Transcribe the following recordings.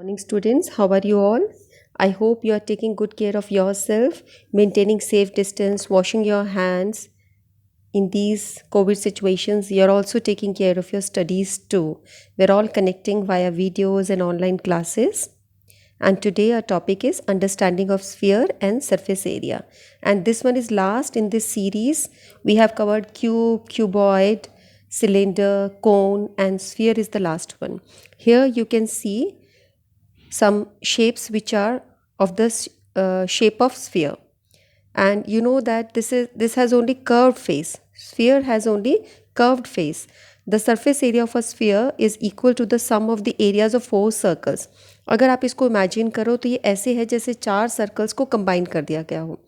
Morning students, how are you all? I hope you are taking good care of yourself, maintaining safe distance, washing your hands. In these COVID situations, you're also taking care of your studies too. We're all connecting via videos and online classes. And today our topic is understanding of sphere and surface area. And this one is last in this series. We have covered cube, cuboid, cylinder, cone, and sphere is the last one. Here you can see some shapes which are of the shape of sphere, and you know that this has only curved face. Sphere has only curved face. The surface area of a sphere is equal to the sum of the areas of 4 circles. अगर आप इसको imagine करो तो ये ऐसे है जैसे 4 circles को कंबाइन कर दिया गया हो.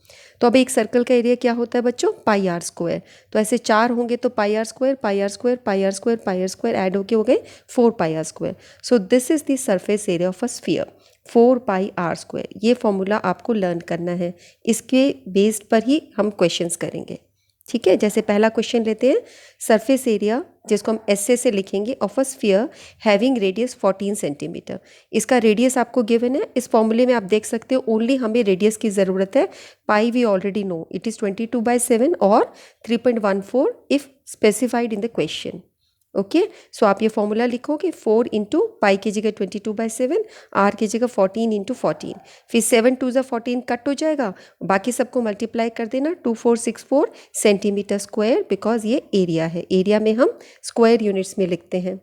तो अब एक सर्कल का एरिया क्या होता है बच्चों? Pi are square. तो ऐसे 4 होंगे तो pi are square, pi are square, pi are square, pi are square add होके हो गए 4 pi are square. So this is the surface area of a sphere, 4 pi are square. ये formula आपको learn करना है. इसके बेस्ड पर ही हम क्वेश्चंस करेंगे. ठीक है, जैसे पहला क्वेश्चन लेते हैं. सरफेस एरिया, जिसको हम एस से लिखेंगे, of a sphere having radius 14 centimetre. इसका रेडियस आपको गिवन है. इस फॉर्मूले में आप देख सकते हो ओनली हमें रेडियस की ज़रूरत है. Pi we already know, it is 22/7 और 3.14 if specified in the question. Okay, so आप ये फॉर्मूला लिखोगे 4 इंटू पाई की जगह 22/7, आर की जगह 14 इंटू 14. फिर 7 2 14 कट हो जाएगा, बाकी सबको मल्टीप्लाई कर देना. 2464 सेंटीमीटर स्क्वायर, बिकॉज ये एरिया है. एरिया में हम स्क्वायर यूनिट्स में लिखते हैं.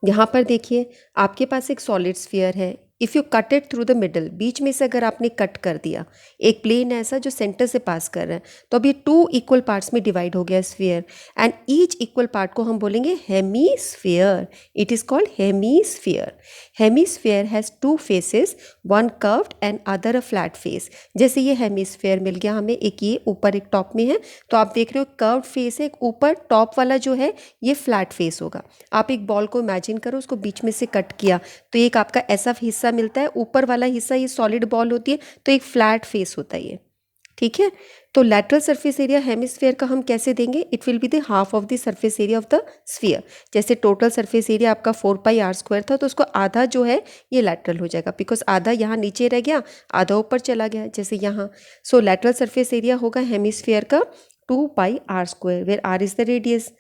यहाँ पर देखिए आपके पास एक सॉलिड स्फीयर है. If you cut it through the middle, बीच में से अगर आपने कट कर दिया, एक प्लेन ऐसा जो सेंटर से पास कर रहा है, तो अब ये 2 इक्वल पार्ट्स में डिवाइड हो गया sphere. And each equal part को हम बोलेंगे hemisphere. It is called hemisphere. Hemisphere has 2 faces, one curved and other a flat face. जैसे ये हेमीस्फीयर मिल गया हमें, एक ये ऊपर एक टॉप में है. तो आप देख रहे हो कर्व्ड फेस है, एक ऊपर टॉप वाला जो है ये फ्लैट फेस होगा. आप एक बॉल को इमेजिन करो, उसको बीच में से कट किया तो एक आपका ऐसा हिस्सा मिलता है. ऊपर वाला हिस्सा ये सॉलिड बॉल होती है, तो एक फ्लैट फेस होता है ये. ठीक है, तो लैटरल सरफेस एरिया हेमिस्फीयर का हम कैसे देंगे? It will be the half of the surface area of the sphere. जैसे टोटल सरफेस एरिया आपका 4 पाई आर स्क्वायर था, तो उसको आधा जो है ये लैटरल हो जाएगा, बिकॉज आधा यहाँ नीचे रह गया, आधा ऊपर चला गया, जैसे यहाँ. सो लैटरल सरफेस एरिया होगा हेमिस्फीयर का 2 pi are square, where r is the radius.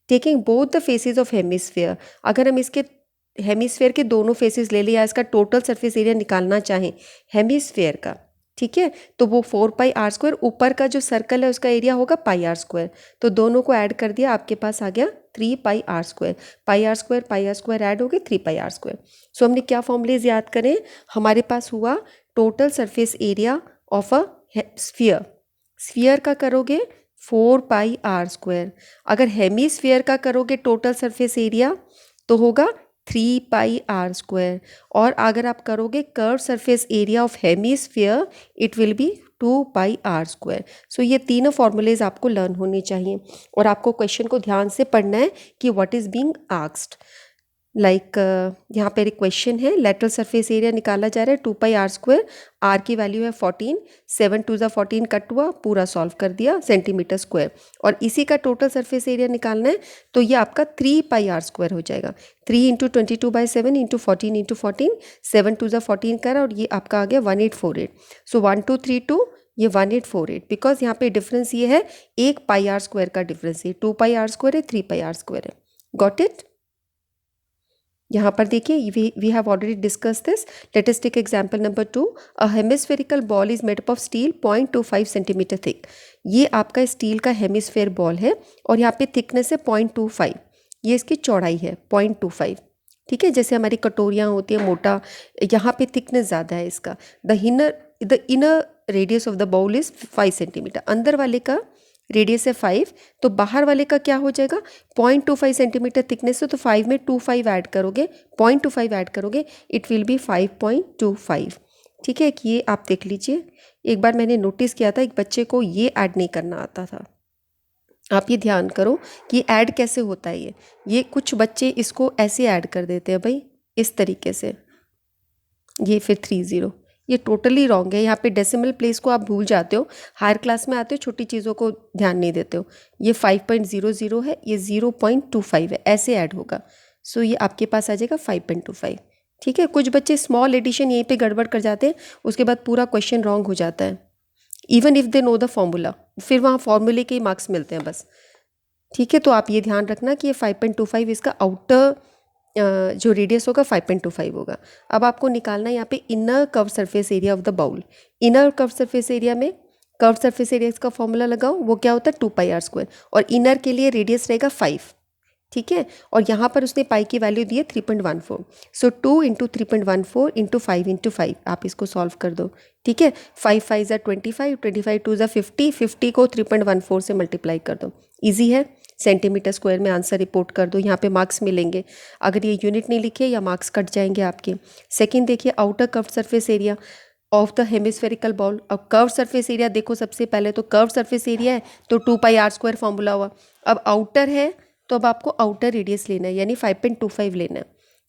Taking both the faces of hemisphere, अगर हम इसके हेमिस्फीयर के दोनों फेसेस ले लिया, इसका टोटल सरफेस एरिया निकालना चाहें हेमिस्फीयर का, ठीक है, तो वो 4 पाई आर स्क्वायर, ऊपर का जो सर्कल है उसका एरिया होगा पाई आर स्क्वायर. तो दोनों को ऐड कर दिया, आपके पास आ गया 3 pi are square. Pi are square add हो गए 3 पाई आर स्क्वायर. सो हमने क्या फॉर्मूलेज याद करें? हमारे पास हुआ total surface area of a sphere. Sphere का करोगे 4 पाई आर स्क्वायर. अगर हेमीस्फीयर का करोगे टोटल सरफेस एरिया तो होगा 3 पाई आर स्क्वायर. और अगर आप करोगे curve surface area of hemisphere, it will be 2 pi are square. So ये तीनों फॉर्मूलेज आपको लर्न होने चाहिए, और आपको क्वेश्चन को ध्यान से पढ़ना है कि what is being asked. Like यहाँ पर एक क्वेश्चन है, लेटरल सरफेस एरिया निकाला जा रहा है 2 पाई आर स्क्वायर. आर की वैल्यू है 14, 7 2 14 कट हुआ, पूरा सॉल्व कर दिया सेंटीमीटर स्क्वायर. और इसी का टोटल सरफेस एरिया निकालना है, तो ये आपका 3 पाई आर स्क्वायर हो जाएगा. 3 इंटू 22/7 इंटू 14 इंटू 14, 7 2 14 कर, और ये आपका आ गया 1848. सो 1232, ये 1848, बिकॉज यहाँ पे डिफरेंस ये है, 1 पाई आर स्क्वायर का डिफरेंस है. 2 पाई आर स्क्वायर है, 3 पाई आर स्क्वायर है. Got it? यहाँ पर देखिए, we have already discuss this. Let us take example number 2. A hemispherical bowl is made up of steel 0.25 centimetre thick. ये आपका steel का हेमिस्फेयर बॉल है, और यहाँ पे थिकनेस है 0.25. ये इसकी चौड़ाई है 0.25. ठीक है, जैसे हमारी कटोरियाँ होती है मोटा, यहाँ पे थिकनेस ज़्यादा है इसका. The inner radius of the bowl is 5 centimetre. अंदर वाले का रेडियस है 5, तो बाहर वाले का क्या हो जाएगा? 0.25 सेंटीमीटर थिकनेस है, तो 5 में 25 ऐड करोगे, 0.25 ऐड करोगे, इट विल बी 5.25. ठीक है, कि ये आप देख लीजिए. एक बार मैंने नोटिस किया था, एक बच्चे को ये ऐड नहीं करना आता था. आप ये ध्यान करो कि ऐड कैसे होता है. ये कुछ बच्चे इसको ऐसे ऐड कर देते हैं भाई, इस तरीके से. ये फिर 30, ये टोटली रॉन्ग है. यहाँ पे डेसिमल प्लेस को आप भूल जाते हो, हायर क्लास में आते हो छोटी चीज़ों को ध्यान नहीं देते हो. ये 5.00 है, ये 0.25 है, ऐसे ऐड होगा. सो ये आपके पास आ जाएगा 5.25। ठीक है, कुछ बच्चे स्मॉल एडिशन यहीं पे गड़बड़ कर जाते हैं, उसके बाद पूरा क्वेश्चन रॉन्ग हो जाता है, even if they know the formula, फिर वहाँ फॉर्मूले के ही मार्क्स मिलते हैं बस। ठीक है, तो आप ये ध्यान रखना कि ये 5.25 इसका आउटर जो रेडियस होगा 5.25 होगा। अब आपको निकालना है यहाँ पे inner curve surface area of the bowl. Inner curve surface area में कर्व सरफेस एरिया का फॉर्मूला लगाओ, वो क्या होता है 2πr², और इनर के लिए रेडियस रहेगा 5। ठीक है, और यहाँ पर उसने पाई की वैल्यू दी है 3.14। सो 2 इंटू 3.14 इंटू 5 इंटू 5, आप इसको सॉल्व कर दो। ठीक है, 5 5 ज़ा 25, 25 2 ज़ा 50, 50 को 3.14 से मल्टीप्लाई कर दो। ईजी है, सेंटीमीटर स्क्वायर में आंसर रिपोर्ट कर दो, यहाँ पे मार्क्स मिलेंगे। अगर ये यूनिट नहीं लिखे या मार्क्स कट जाएंगे आपके। सेकंड देखिए, outer curve surface area of the hemispherical ball. अब कर्व सरफेस एरिया देखो, सबसे पहले तो कर्व सरफेस एरिया है तो 2πr² फॉर्मूला हुआ। अब आउटर है तो अब आपको आउटर रेडियस लेना है, यानी 5.25 लेना है।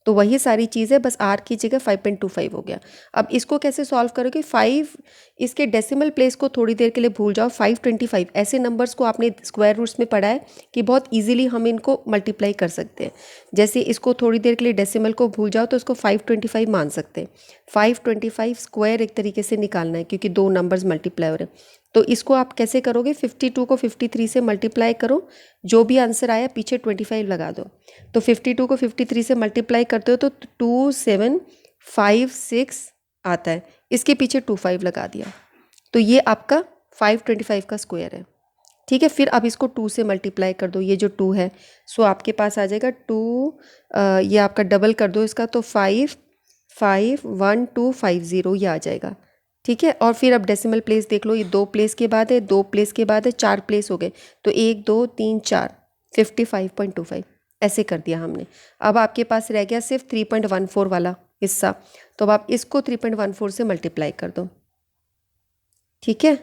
तो वही सारी चीज़ है, बस आर की जगह 5.25 हो गया। अब इसको कैसे सॉल्व करोगे, 5 इसके डेसिमल प्लेस को थोड़ी देर के लिए भूल जाओ। 525 ऐसे नंबर्स को आपने स्क्वायर रूट्स में पढ़ा है कि बहुत इजीली हम इनको मल्टीप्लाई कर सकते हैं। जैसे इसको थोड़ी देर के लिए डेसिमल को भूल जाओ तो इसको 525 मान सकते हैं। 525 स्क्वायर एक तरीके से निकालना है क्योंकि दो नंबर्स मल्टीप्लाई हो रहे हैं। तो इसको आप कैसे करोगे, 52 को 53 से मल्टीप्लाई करो, जो भी आंसर आया पीछे 25 लगा दो। तो 52 को 53 से मल्टीप्लाई करते हो तो 2756 आता है, इसके पीछे 25 लगा दिया, तो ये आपका 525 का स्क्वायर है। ठीक है, फिर अब इसको 2 से मल्टीप्लाई कर दो, ये जो 2 है सो आपके पास आ जाएगा 2, ये आपका डबल कर दो इसका, तो 551250 ये आ जाएगा। ठीक है, और फिर अब डेसिमल प्लेस देख लो, ये 2 प्लेस के बाद है, 2 प्लेस के बाद है, 4 प्लेस हो गए, तो 1 2 3 4, 55.25 ऐसे कर दिया हमने। अब आपके पास रह गया सिर्फ 3.14 वाला हिस्सा, तो अब आप इसको 3.14 से मल्टीप्लाई कर दो। ठीक है,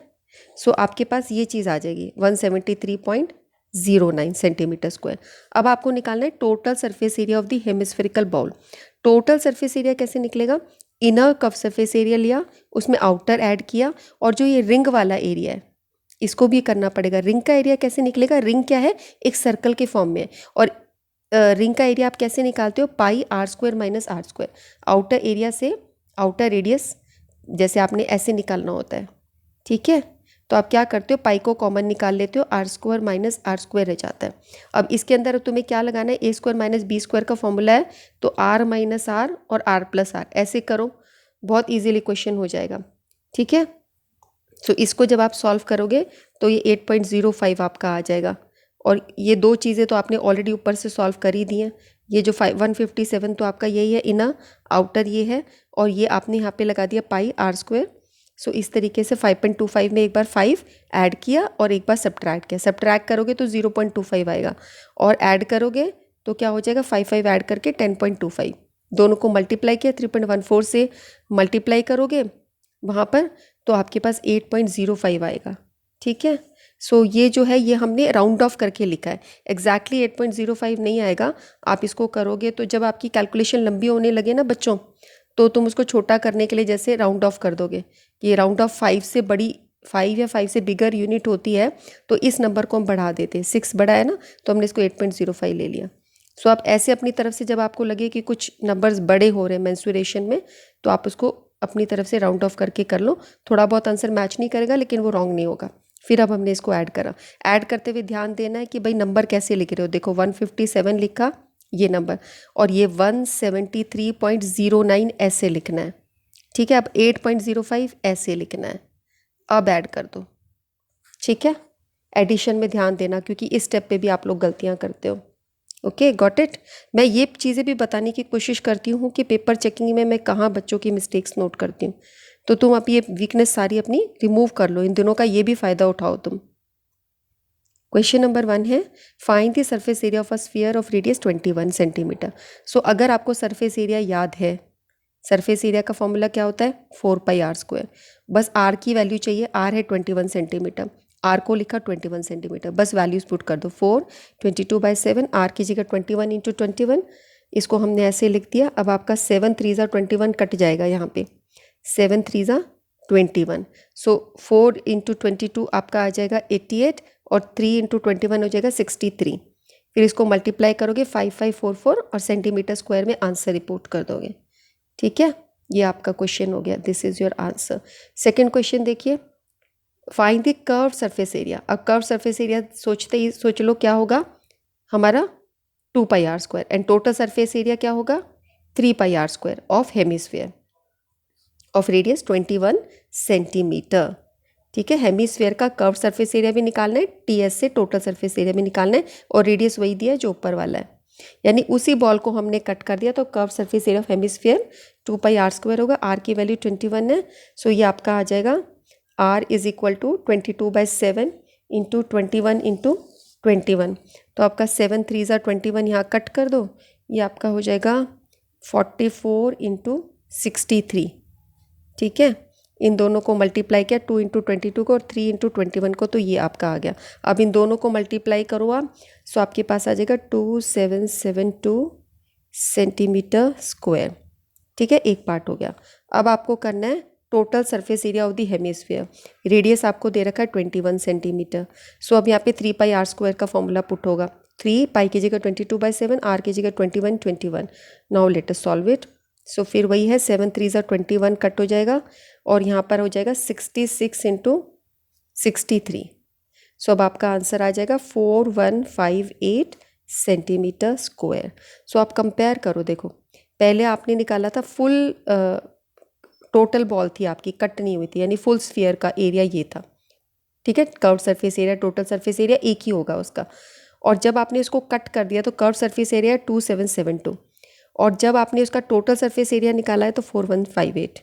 सो आपके पास ये चीज़ आ जाएगी 173.09 सेंटीमीटर स्क्वायर। अब आपको निकालना है total surface area of the hemispherical ball. Total surface area कैसे निकलेगा, इनर कर्व सरफेस एरिया लिया, उसमें आउटर ऐड किया, और जो ये रिंग वाला एरिया है इसको भी करना पड़ेगा। रिंग का एरिया कैसे निकलेगा, रिंग क्या है, एक सर्कल के फॉर्म में है, और रिंग का एरिया आप कैसे निकालते हो, πr² minus r²। Outer area से आउटर रेडियस जैसे आपने ऐसे निकालना होता है। ठीक है, तो आप क्या करते हो, पाई को कॉमन निकाल लेते हो, r² माइनस r² रह जाता है। अब इसके अंदर तुम्हें क्या लगाना है, a² माइनस b² का फॉर्मूला है, तो r माइनस r और r प्लस r ऐसे करो, बहुत इजीली क्वेश्चन हो जाएगा। ठीक है, तो इसको जब आप सॉल्व करोगे तो ये 8.05 आपका आ जाएगा, और ये दो चीज़ें तो आपने ऑलरेडी ऊपर से सॉल्व कर ही दी हैं। ये जो 157 तो आपका यही है, इनर आउटर ये है, और ये आपने यहाँ पे लगा दिया πr²। सो इस तरीके से 5.25 में एक बार 5 ऐड किया और एक बार सब्ट्रैक्ट किया। सब्ट्रैक्ट करोगे तो 0.25 आएगा, और ऐड करोगे तो क्या हो जाएगा, 5 ऐड करके 10.25। दोनों को मल्टीप्लाई किया, 3.14 से मल्टीप्लाई करोगे वहाँ पर तो आपके पास 8.05 आएगा। ठीक है, सो ये जो है ये हमने राउंड ऑफ करके लिखा है, एग्जैक्टली 8.05 नहीं आएगा। आप इसको करोगे तो जब आपकी कैलकुलेशन लंबी होने लगे ना बच्चों, तो तुम उसको छोटा करने के लिए जैसे राउंड ऑफ कर दोगे कि ये राउंड ऑफ 5 से बड़ी 5 या 5 से बिगर यूनिट होती है, तो इस नंबर को हम बढ़ा देते हैं। 6 बड़ा है ना, तो हमने इसको 8.05 ले लिया। सो आप ऐसे अपनी तरफ से जब आपको लगे कि कुछ नंबर्स बड़े हो रहे हैं मेंसुरेशन में, तो आप उसको अपनी तरफ से राउंड ऑफ करके कर लो। थोड़ा बहुत आंसर मैच नहीं करेगा लेकिन वो रॉन्ग नहीं होगा। फिर अब हमने इसको ऐड करा, ऐड करते हुए ध्यान देना है कि भाई नंबर कैसे लिख रहे हो। देखो 157 लिखा ये नंबर, और ये 173.09 ऐसे लिखना है। ठीक है, अब 8.05 ऐसे लिखना है। अब ऐड कर दो। ठीक है, एडिशन में ध्यान देना क्योंकि इस स्टेप पे भी आप लोग गलतियां करते हो। Okay, got it. मैं ये चीज़ें भी बताने की कोशिश करती हूँ कि पेपर चेकिंग में मैं कहाँ बच्चों की मिस्टेक्स नोट करती हूँ, तो तुम अब ये वीकनेस सारी अपनी रिमूव कर लो। इन दिनों का ये भी फ़ायदा उठाओ तुम। क्वेश्चन नंबर 1 है, find the surface area of a sphere of radius 21 centimetre. So अगर आपको सरफेस एरिया याद है, सरफेस एरिया का फॉर्मूला क्या होता है, 4πr²। बस r की वैल्यू चाहिए, r है 21 सेंटीमीटर, r को लिखा 21 सेंटीमीटर, बस वैल्यूज पुट कर दो। 4 22/7, r की जगह 21 × 21, इसको हमने ऐसे लिख दिया। अब आपका 7 3 ज़ा 21 कट जाएगा यहाँ पे, 7 3 ज़ा 21। सो 4 × 22 आपका आ जाएगा 88, और 3 × 21 हो जाएगा 63। फिर इसको मल्टीप्लाई करोगे 5544 और सेंटीमीटर स्क्वायर में आंसर रिपोर्ट कर दोगे। ठीक है, ये आपका क्वेश्चन हो गया, this is your answer. Second question देखिए, find the curve surface area. अब कर्व सरफेस एरिया सोचते ही सोच लो क्या होगा हमारा 2πr² and total surface area क्या होगा 3πr² of hemisphere of radius 21 centimetre. ठीक है, हेमिस्फीयर का कर्व सरफेस एरिया भी निकालना है, टीएस से टोटल सरफेस एरिया भी निकालना है, और रेडियस वही दिया है जो ऊपर वाला है, यानी उसी बॉल को हमने कट कर दिया तो curve surface area of hemisphere 2πr² होगा। आर की वैल्यू 21 है, सो ये आपका आ जाएगा r is equal to 22/7 into 21 into 21। तो आपका 7 3 ज़ा 21 यहाँ कट कर दो, ये आपका हो जाएगा 44 इंटू 63। ठीक है, इन दोनों को मल्टीप्लाई किया 2 इंटू 22 को और 3 इंटू 21 को, तो ये आपका आ गया। अब इन दोनों को मल्टीप्लाई करो आप, सो आपके पास आ जाएगा 2772 सेंटीमीटर स्क्वायर। ठीक है, एक पार्ट हो गया। अब आपको करना है total surface area of the hemisphere. Radius आपको दे रखा है 21 सेंटीमीटर। सो अब यहाँ पे 3πr² का फॉर्मूला पुट होगा, 3 पाई की जगह 22/7, आर की जगह 21। Now let us solve it. So फिर वही है 7 3 ज़ा 21 कट हो जाएगा और यहाँ पर हो जाएगा 66 इंटू 63। सो अब आपका आंसर आ जाएगा 4158 सेंटीमीटर स्क्वायर। सो आप कंपेयर करो, देखो पहले आपने निकाला था फुल टोटल बॉल थी आपकी, कट नहीं हुई थी, यानी फुल स्फीयर का एरिया ये था। ठीक है, curve surface area total surface area एक ही होगा उसका, और जब आपने इसको कट कर दिया तो कर्व सरफेस एरिया 2772, और जब आपने उसका टोटल सरफेस एरिया निकाला है तो 4158।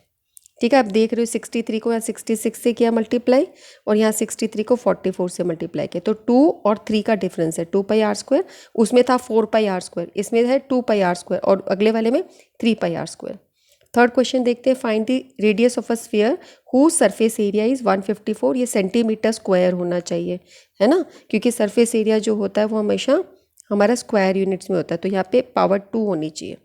ठीक है, आप देख रहे हो 63 को यहाँ 66 से किया मल्टीप्लाई, और यहाँ 63 को 44 से मल्टीप्लाई किया, तो 2 और 3 का डिफरेंस है 2πr², उसमें था 4πr², इसमें है 2πr², और अगले वाले में 3πr²। थर्ड क्वेश्चन देखते हैं, find the radius of a sphere who surface area is 154। ये सेंटीमीटर स्क्वायर होना चाहिए, है ना, क्योंकि सरफेस एरिया जो होता है वो हमेशा हमारा स्क्वायर यूनिट्स में होता है, तो यहाँ पे पावर 2 होनी चाहिए।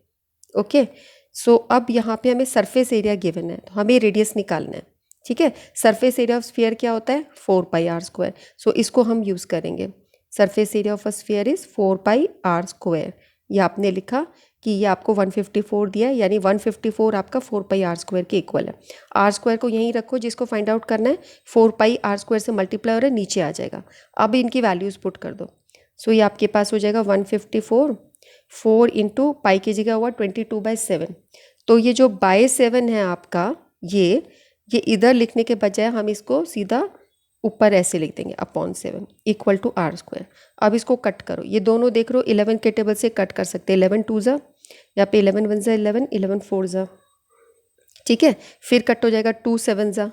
ओके, सो अब यहाँ पे हमें सरफेस एरिया गिवन है, तो हमें रेडियस निकालना है। ठीक है, सरफेस एरिया ऑफ स्फीयर क्या होता है 4πr², सो इसको हम यूज़ करेंगे। Surface area of a sphere is 4πr²। ये आपने लिखा कि ये आपको 154 दिया है, यानी 154 आपका 4πr² के इक्वल है। r² को यहीं रखो, जिसको फाइंड आउट करना है 4πr² से मल्टीप्लाई हो रहा है, नीचे आ जाएगा। अब इनकी वैल्यूज़ पुट कर दो, सो ये आपके पास हो जाएगा 154, 4 इंटू पाई की जगह हुआ 22/7। तो ये जो बाय 7 है आपका, ये इधर लिखने के बजाय हम इसको सीधा ऊपर ऐसे लिख देंगे अपॉन 7 इक्वल टू r²। अब इसको कट करो, ये दोनों देख लो 11 के टेबल से कट कर सकते हैं, 11 2 ज़ा, यहाँ पे 11 1 ज़ा 11, 11 4 ज़ा। ठीक है, फिर कट हो जाएगा 2 7 ज़ा।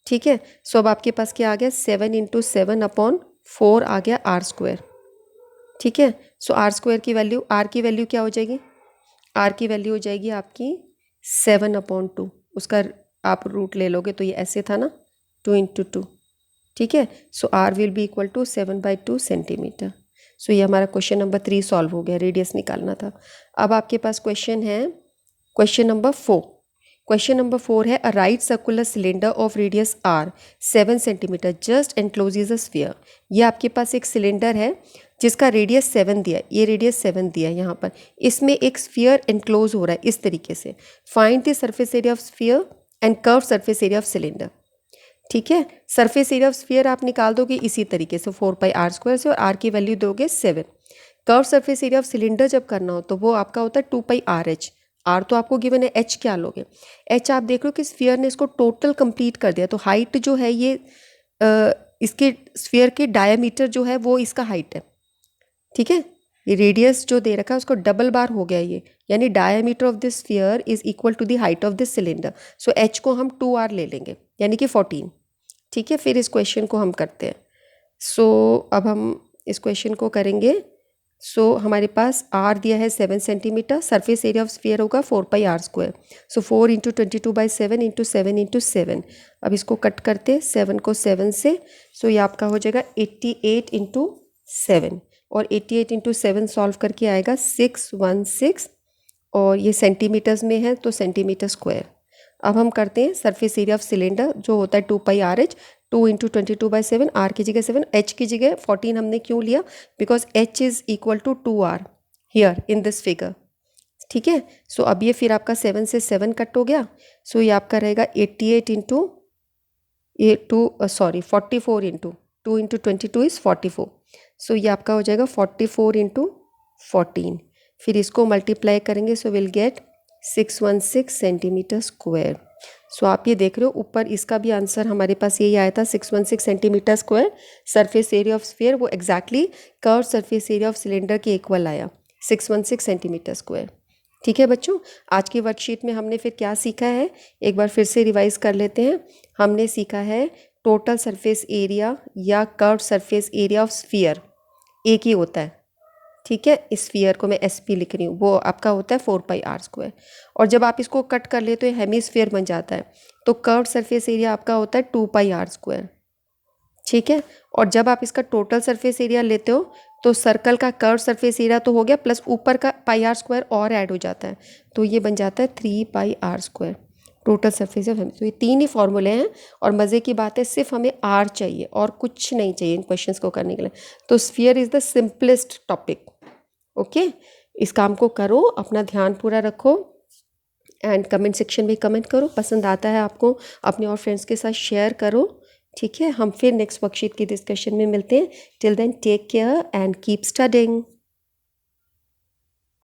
ठीक है, सो अब आपके पास क्या आ गया 7 इंटू 7 अपॉन 4 आ गया r²। ठीक है, सो r² की वैल्यू, r की वैल्यू क्या हो जाएगी, r की वैल्यू हो जाएगी आपकी 7/2। उसका आप रूट ले लोगे तो ये ऐसे था ना, 2 इंटू 2। ठीक है, so r will be equal to 7/2 centimetre. So ये हमारा क्वेश्चन नंबर 3 सॉल्व हो गया, रेडियस निकालना था। अब आपके पास क्वेश्चन है क्वेश्चन नंबर 4। क्वेश्चन नंबर 4 है, a right circular cylinder of radius r 7 centimetre just encloses a sphere. ये आपके पास एक सिलेंडर है जिसका रेडियस 7 दिया है, ये रेडियस 7 दिया है यहाँ पर, इसमें एक स्फीयर एनक्लोज हो रहा है इस तरीके से। Find the surface area of sphere and curve surface area of cylinder. ठीक है, सरफेस एरिया ऑफ स्फीयर आप निकाल दोगे इसी तरीके से 4πr² से, और r की वैल्यू दोगे 7। Curve surface area of cylinder जब करना हो तो वो आपका होता है 2πrh। r तो आपको गिवन है, h क्या लोगे, h आप देख लो कि स्फीयर ने इसको टोटल कंप्लीट कर दिया, तो हाइट जो है ये इसके स्फीयर के डायमीटर जो है वो इसका हाइट है। ठीक है, ये रेडियस जो दे रखा है उसको डबल बार हो गया ये, यानी diameter of this sphere is equal to the height of this cylinder. So h को हम 2r ले लेंगे, यानी कि 14। ठीक है, फिर इस क्वेश्चन को हम करते हैं। सो अब हम इस क्वेश्चन को करेंगे। सो हमारे पास r दिया है 7 centimetre, surface area of sphere होगा 4πr²। सो 4 इंटू 22/7 इंटू 7 इंटू 7। अब इसको कट करते 7 को 7 से, सो ये आपका हो जाएगा 88 इंटू 7, और 88 इंटू 7 सॉल्व करके आएगा 616, और ये सेंटीमीटर्स में है तो सेंटीमीटर स्क्वायर। अब हम करते हैं सरफेस एरिया ऑफ सिलेंडर जो होता है 2πrh, 2 × 22/7, r की जगह 7, h की जगह 14 हमने क्यों लिया? Because h is equal to 2r here in this figure. ठीक है, सो अब ये फिर आपका 7 से 7 कट हो गया, सो ये आपका रहेगा 88 इंटू ये 44 इंटू 2 × 22 इज़ 44, सो ये आपका हो जाएगा 44 इंटू 14, फिर इसको मल्टीप्लाई करेंगे so will get 616 centimetre square. So आप ये देख रहे हो ऊपर इसका भी आंसर हमारे पास यही आया था 616 centimetre square. Surface area of sphere वो exactly curve surface area of cylinder के इक्वल आया 616 सेंटीमीटर स्क्वायर। ठीक है बच्चों, आज की वर्कशीट में हमने फिर क्या सीखा है, एक बार फिर से रिवाइज कर लेते हैं। हमने सीखा है टोटल सरफेस एरिया या curve surface area of sphere एक ही होता है। ठीक है, इस स्फीयर को मैं SP लिख रही हूँ, वो आपका होता है 4πr²। और जब आप इसको कट कर ले तो ये हेमीस्फीयर बन जाता है, तो कर्व सरफेस एरिया आपका होता है 2πr²। ठीक है, और जब आप इसका टोटल सरफेस एरिया लेते हो तो सर्कल का कर्व सरफेस एरिया तो हो गया, प्लस ऊपर का πr² और ऐड हो जाता है, तो ये बन जाता है 3πr² टोटल सरफेस एरिया। तो ये तीन ही फॉर्मूले हैं, और मज़े की बात है सिर्फ हमें r चाहिए और कुछ नहीं चाहिए इन क्वेश्चंस को करने के लिए। तो sphere is the simplest topic. Okay, इस काम को करो, अपना ध्यान पूरा रखो, एंड कमेंट सेक्शन में कमेंट करो, पसंद आता है आपको अपने और फ्रेंड्स के साथ शेयर करो। ठीक है, हम फिर नेक्स्ट वर्कशीट की डिस्कशन में मिलते हैं। Till then take care and keep studying.